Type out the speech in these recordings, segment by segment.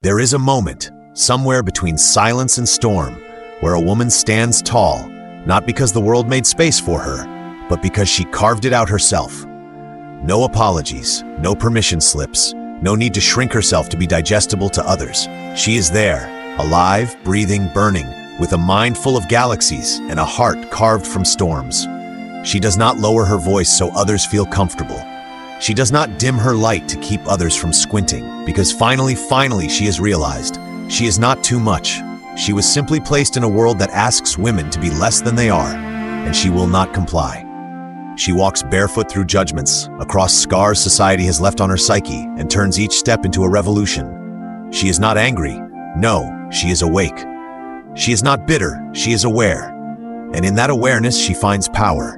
There is a moment, somewhere between silence and storm, where a woman stands tall, not because the world made space for her, but because she carved it out herself. No apologies, no permission slips, no need to shrink herself to be digestible to others. She is there, alive, breathing, burning, with a mind full of galaxies and a heart carved from storms. She does not lower her voice so others feel comfortable. She does not dim her light to keep others from squinting, because finally she has realized she is not too much. She was simply placed in a world that asks women to be less than they are, and she will not comply. She walks barefoot through judgments, across scars society has left on her psyche, and turns each step into a revolution. She is not angry. No, she is awake. She is not bitter. She is aware. And in that awareness, she finds power.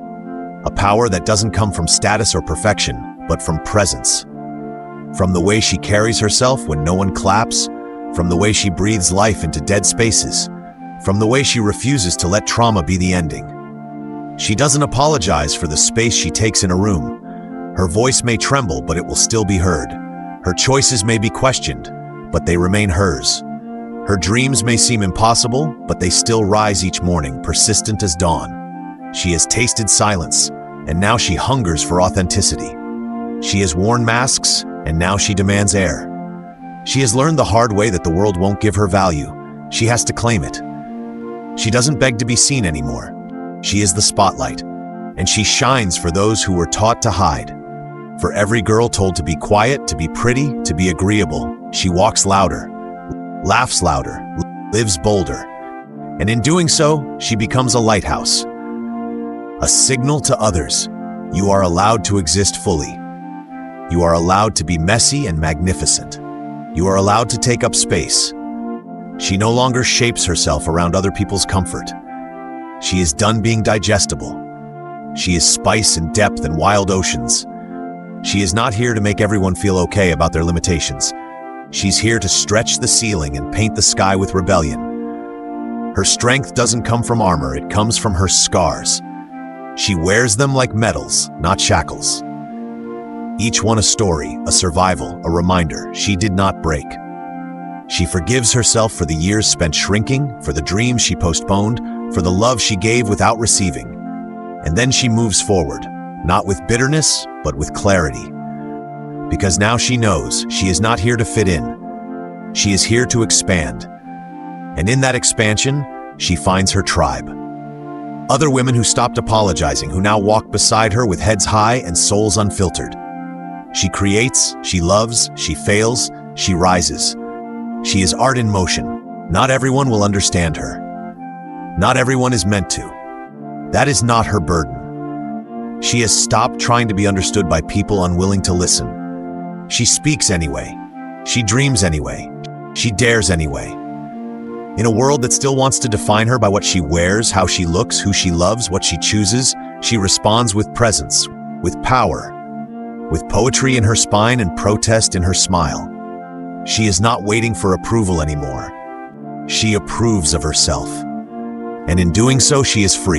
A power that doesn't come from status or perfection, but from presence. From the way she carries herself when no one claps, from the way she breathes life into dead spaces, from the way she refuses to let trauma be the ending. She doesn't apologize for the space she takes in a room. Her voice may tremble, but it will still be heard. Her choices may be questioned, but they remain hers. Her dreams may seem impossible, but they still rise each morning, persistent as dawn. She has tasted silence, and now she hungers for authenticity. She has worn masks, and now she demands air. She has learned the hard way that the world won't give her value. She has to claim it. She doesn't beg to be seen anymore. She is the spotlight, and she shines for those who were taught to hide. For every girl told to be quiet, to be pretty, to be agreeable, she walks louder, laughs louder, lives bolder. And in doing so, she becomes a lighthouse. A signal to others. You are allowed to exist fully. You are allowed to be messy and magnificent. You are allowed to take up space. She no longer shapes herself around other people's comfort. She is done being digestible. She is spice and depth and wild oceans. She is not here to make everyone feel okay about their limitations. She's here to stretch the ceiling and paint the sky with rebellion. Her strength doesn't come from armor, it comes from her scars. She wears them like medals, not shackles. Each one a story, a survival, a reminder she did not break. She forgives herself for the years spent shrinking, for the dreams she postponed, for the love she gave without receiving. And then she moves forward, not with bitterness, but with clarity. Because now she knows she is not here to fit in. She is here to expand. And in that expansion, she finds her tribe. Other women who stopped apologizing, who now walk beside her with heads high and souls unfiltered. She creates, she loves, she fails, she rises. She is art in motion. Not everyone will understand her. Not everyone is meant to. That is not her burden. She has stopped trying to be understood by people unwilling to listen. She speaks anyway. She dreams anyway. She dares anyway. In a world that still wants to define her by what she wears, how she looks, who she loves, what she chooses, she responds with presence, with power, with poetry in her spine and protest in her smile. She is not waiting for approval anymore. She approves of herself. And in doing so, she is free.